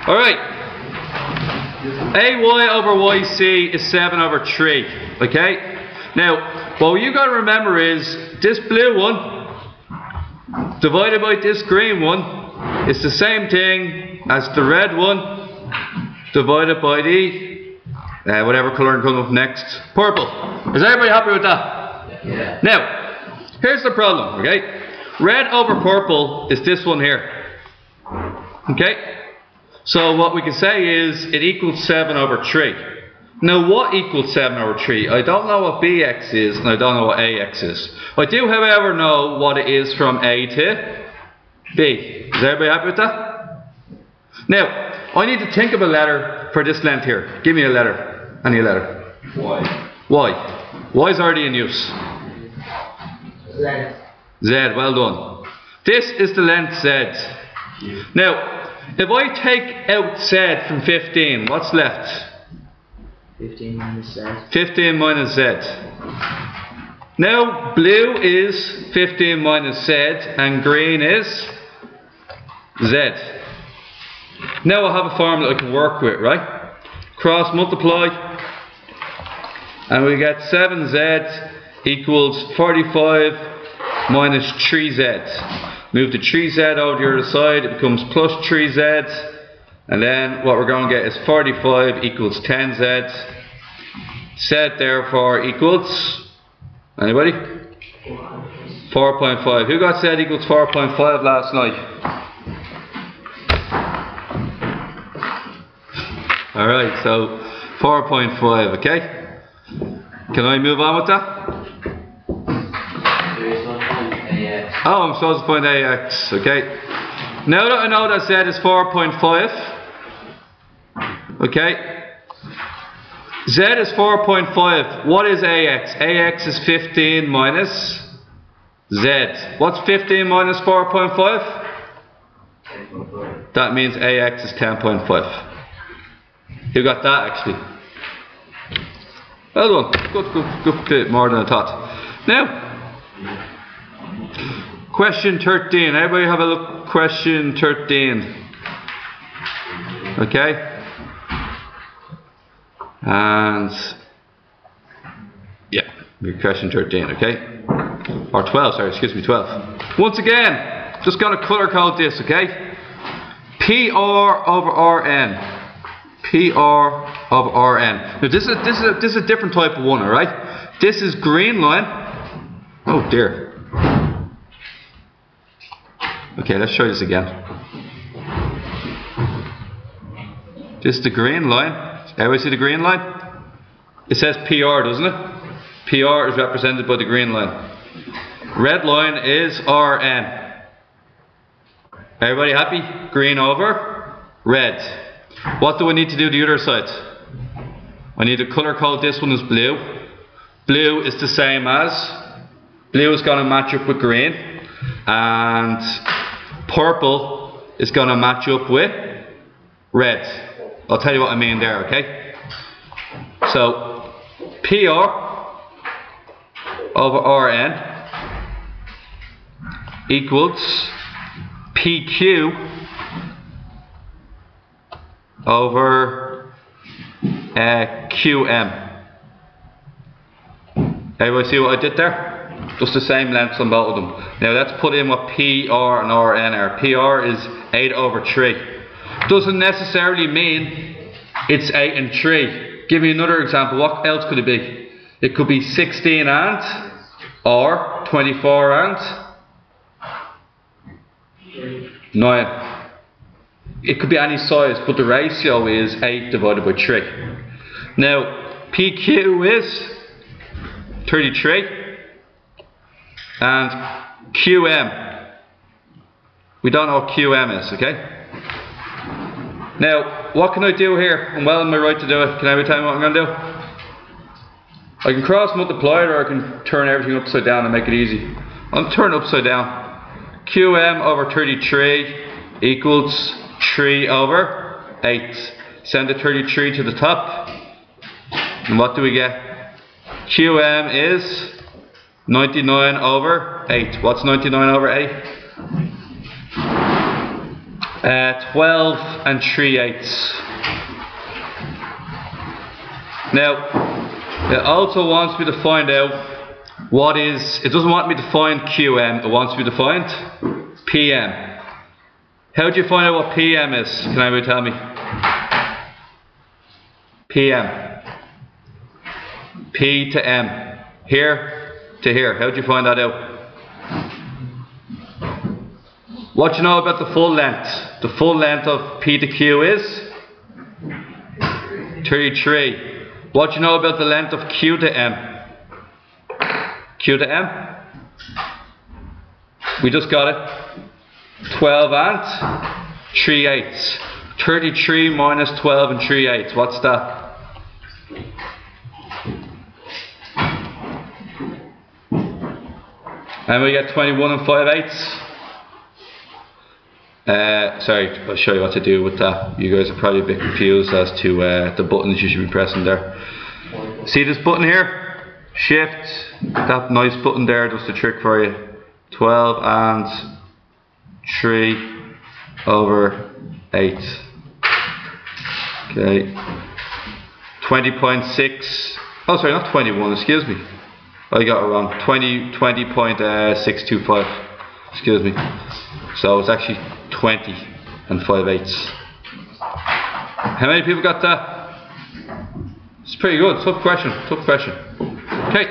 Alright. AY over YC is 7 over 3. Okay? Now, what you got to remember is this blue one divided by this green one is the same thing as the red one divided by the whatever colour comes up next, purple. Is everybody happy with that? Yeah. Now, here's the problem, okay? Red over purple is this one here. Okay? So what we can say is it equals 7 over 3. Now what equals 7 over 3? I don't know what BX is and I don't know what AX is. I do however know what it is from A to B. Is everybody happy with that? Now, I need to think of a letter for this length here. Give me a letter. Any letter. Y. Y. Y is already in use. Z. Z, well done. This is the length Z. Now, if I take out Z from 15, what's left? 15 minus Z. 15 minus Z. Now, blue is 15 minus Z and green is Z. Now I have a formula I can work with, right? Cross multiply and we get 7Z equals 45 minus 3Z. Move the 3Z over the other side, it becomes plus 3Z. And then what we're going to get is 45 equals 10Z. Z therefore equals, anybody? 4.5. Who got Z equals 4.5 last night? Alright, so 4.5, okay? Can I move on with that? Oh, I'm supposed to find AX, okay? Now that I know that Z is 4.5, okay? Z is 4.5. What is AX? AX is 15 minus Z. What's 15 minus 4.5? That means AX is 10.5. Who got that actually? Well done. Good bit more than I thought. Now, question 13. Everybody have a look. Question 13. Okay. And yeah, question 13, okay? Or 12, sorry, excuse me, 12. Once again, just gonna colour code this, okay? PR over RN. PR over RN. Now this is a different type of one, alright? This is green line. Oh dear. Okay, let's show you this again. This is the green line. Everybody see the green line? It says PR, doesn't it? PR is represented by the green line. Red line is RN. Everybody happy? Green over red. What do I need to do the other side? I need to colour code this one as blue. Blue is the same as, blue is going to match up with green, and purple is going to match up with red. I'll tell you what I mean there, okay? So, PR over RN equals PQ over QM. Everybody see what I did there? Just the same lengths on both of them. Now let's put in what PR and RN are. PR is 8 over 3. Doesn't necessarily mean it's 8 and 3. Give me another example. What else could it be? It could be 16 and, or 24 and 9. It could be any size, but the ratio is 8 divided by 3. Now, PQ is 33 and QM. We don't know what QM is, okay? Now, what can I do here? I'm well in my right to do it. Can I tell me what I'm going to do? I can cross multiply it, or I can turn everything upside down and make it easy. I'll turn it upside down. QM over 33 equals 3 over 8. Send the 33 to the top. And what do we get? QM is 99 over 8. What's 99 over 8? 12 and 3/8. Now, it also wants me to find out what is, it doesn't want me to find QM, it wants me to find PM. How do you find out what PM is? Can anybody tell me? PM. P to M. Here to here. How do you find that out? What do you know about the full length? The full length of P to Q is 33. What do you know about the length of Q to M? Q to M? We just got it. 12 and 3/8. 33 minus 12 and 3/8. What's that? And we get 21 and 5/8. Sorry, I'll show you what to do with that. You guys are probably a bit confused as to the buttons you should be pressing there. See this button here? Shift. That nice button there does the trick for you. 12 and 3/8. Okay. 20.6. Oh, sorry, not 21. Excuse me. I got it wrong. 20.625. Excuse me. So it's actually 20 and 5/8. How many people got that? It's pretty good. Tough question. Tough question. Okay.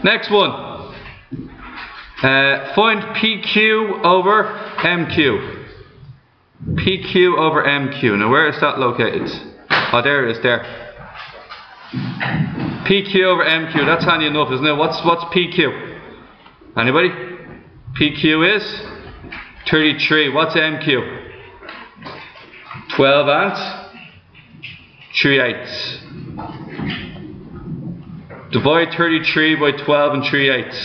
Next one. Find PQ over MQ. PQ over MQ. Now where is that located? Oh, there it is. There. PQ over MQ. That's handy enough, isn't it? What's PQ? Anybody? PQ is 33. What's MQ? 12 and 3/8. Divide 33 by 12 and 3/8.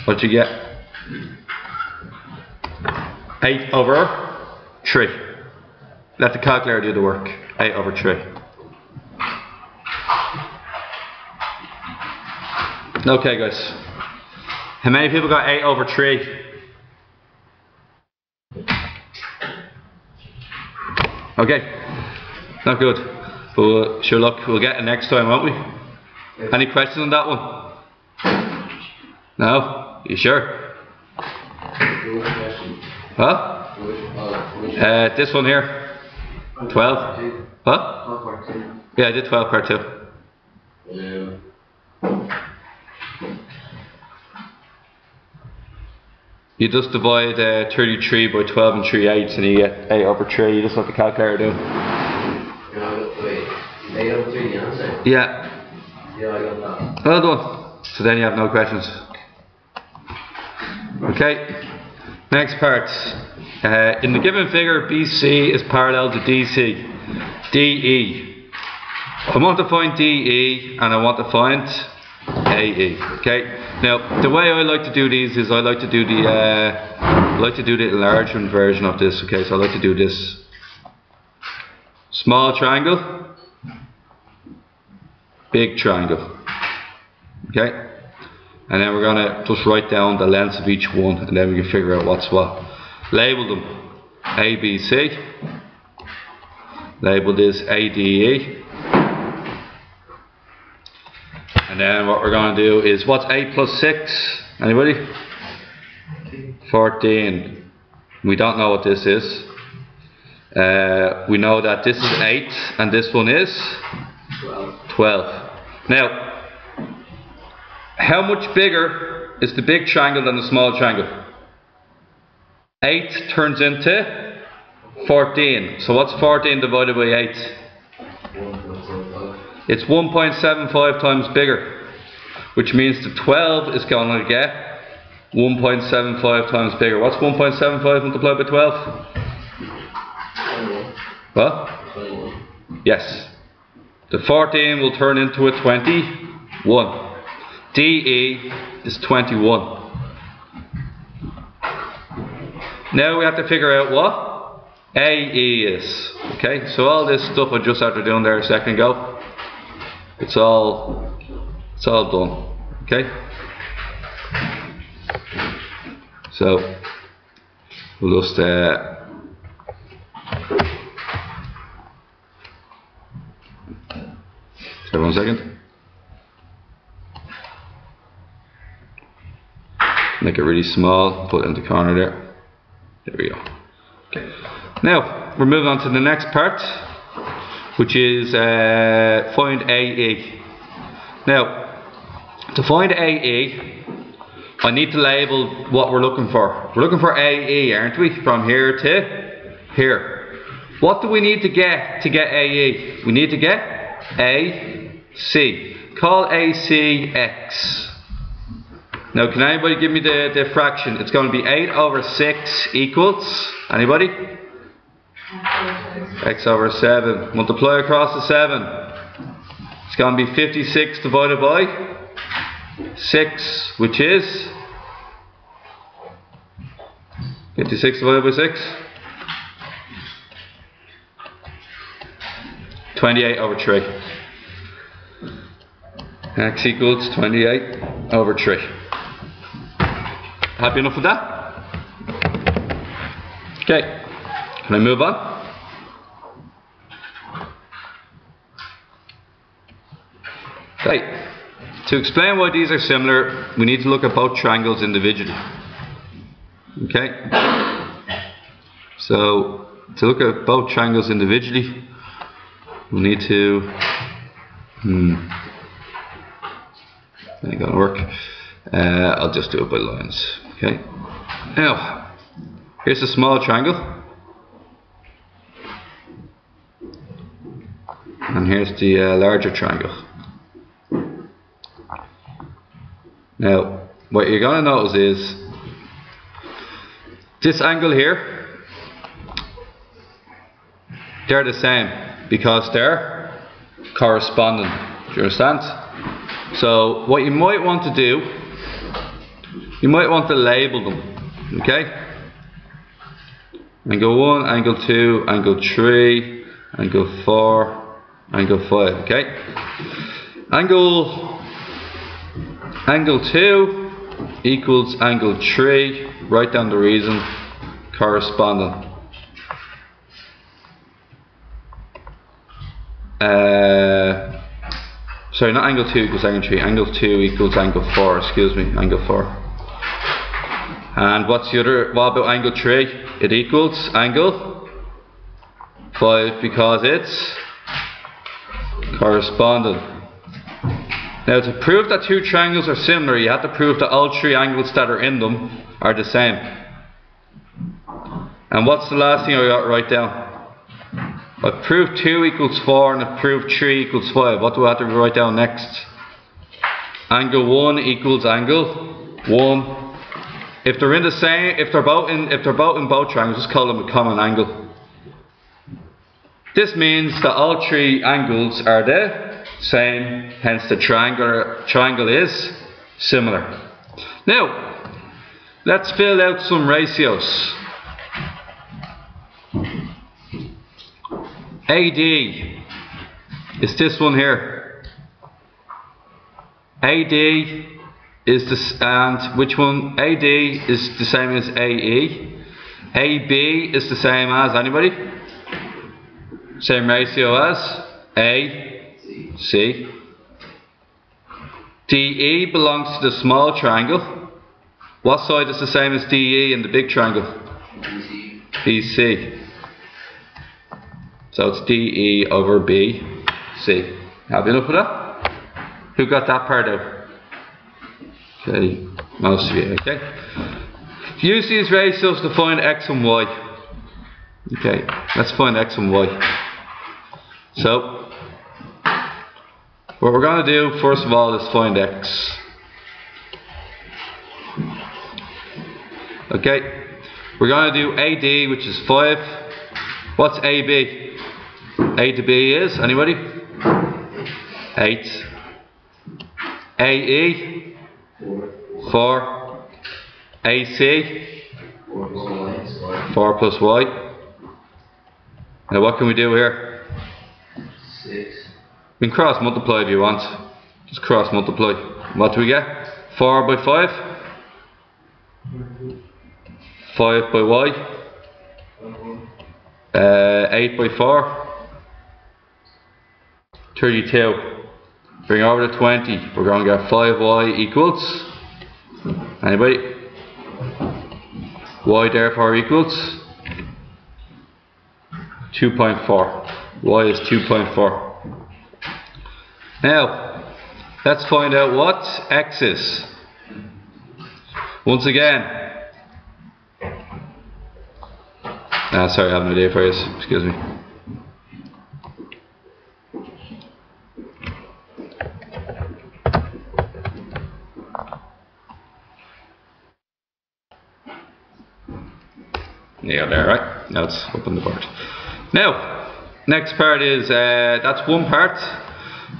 What you get? 8 over 3. Let the calculator do the work. 8 over 3. Okay, guys. How many people got 8 over 3? Okay. Not good. But sure, look, we'll get it next time, won't we? Any questions on that one? No? You sure? Huh? This one here. 12? What? Yeah, I did 12 part 2. You just divide 33 by 12 and 3/8 and you get 8 over 3. You just let the calculator do. Wait, 8 over 3, the answer? Yeah. Yeah, I got that. Well done. So then you have no questions. Okay. Next part. In the given figure, BC is parallel to DC. DE. I want to find DE and I want to find AE. Okay. Now, the way I like to do these is I like to do the enlargement version of this. Okay, so I like to do this small triangle, big triangle. Okay, and then we're gonna just write down the lengths of each one, and then we can figure out what's what. Label them A, B, C. Label this ADE. And then what we're going to do is, what's 8 plus 6? Anybody? 14. We don't know what this is. We know that this is 8 and this one is 12. Now, how much bigger is the big triangle than the small triangle? 8 turns into 14. So what's 14 divided by 8? It's 1.75 times bigger, which means the 12 is going to get 1.75 times bigger. What's 1.75 multiplied by 12? 21. What? 21. Yes. The 14 will turn into a 21. DE is 21. Now we have to figure out what AE is. Okay, so all this stuff I just after doing there a second ago, it's all done. Okay? So we'll just sorry, 1 second. Make it really small, put it in the corner there. There we go. Okay. Now we're moving on to the next part, which is find AE. Now, to find AE, I need to label what we're looking for. We're looking for AE, aren't we? From here to here. What do we need to get AE? We need to get AC. Call AC X. Now, can anybody give me the fraction? It's going to be 8 over 6 equals, anybody? X over 7. Multiply across the 7. It's going to be 56 divided by 6, which is 56 divided by 6. 28 over 3. X equals 28 over 3. Happy enough with that? Okay, can I move on? Okay, to explain why these are similar, we need to look at both triangles individually. Okay, so to look at both triangles individually, we need to, that ain't gonna work. I'll just do it by lines. Okay. Now, here's a small triangle, and here's the larger triangle. Now, what you're going to notice is this angle here, they're the same because they're corresponding. Do you understand? So, what you might want to do, you might want to label them, okay? Angle 1, angle 2, angle 3, angle 4, angle 5, okay? Angle 2 equals angle 3, write down the reason, corresponding. Sorry, not angle 2 equals angle 3, angle 2 equals angle 4, excuse me, angle 4. And what's the other, what about angle 3? It equals angle 5 because it's corresponding. Now to prove that two triangles are similar, you have to prove that all three angles that are in them are the same. And what's the last thing I got to write down? I've proved 2 equals 4 and I've proved 3 equals 5. What do I have to write down next? Angle 1 equals angle 1. If they're in the same, if they're both in both triangles, just call them a common angle. This means that all three angles are the same, hence the triangle is similar. Now, let's fill out some ratios. AD is this one here. AD is this, and which one? AD is the same as AE. AB is the same as anybody? Same ratio as AC. DE belongs to the small triangle. What side is the same as DE in the big triangle? BC. So it's DE over BC. Happy enough with that? Who got that part out? Okay, most of you, okay. Use these ratios to find X and Y. Okay, let's find X and Y. So, what we're going to do first of all is find X. Okay, we're going to do AD, which is 5. What's AB? A to B is, anybody? 8. AE? 4. AC? 4 plus Y. Now what can we do here? 6. We can cross multiply if you want. Just cross multiply. What do we get? 4 by 5. 5 by Y. 8 by 4. 32. Bring over to 20. We're going to get 5Y equals. Anybody? Y therefore equals 2.4. Y is 2.4. Now, let's find out what X is. Once again. Sorry, I have an idea for you. Excuse me. Yeah, there, right? Now let's open the board. Now, next part is, that's one part.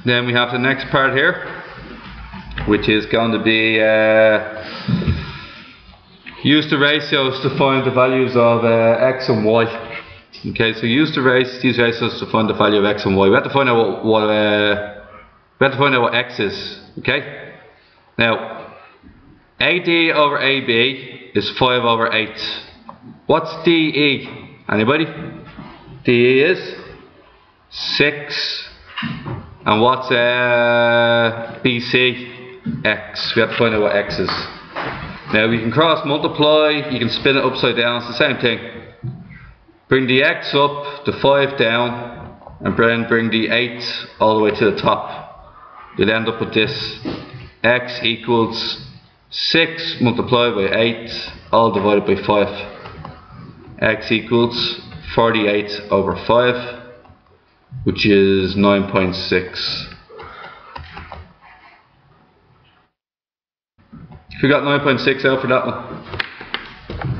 Then we have the next part here, which is going to be use the ratios to find the values of X and Y. Okay, so use these ratios to find the value of X and Y. We have to find out what X is. Okay. Now, AD over AB is 5 over 8. What's DE? Anybody? DE is 6. And what's BC? X. We have to find out what X is. Now we can cross multiply, you can spin it upside down, it's the same thing. Bring the X up, the 5 down, and then bring the 8 all the way to the top. You'll end up with this. X equals 6 multiplied by 8, all divided by 5. X equals 48 over 5, which is 9.6. We got 9.6 out for that one.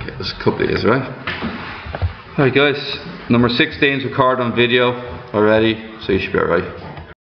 Okay, there's a couple of these, right? Alright guys, number 16 is recorded on video already, so you should be alright.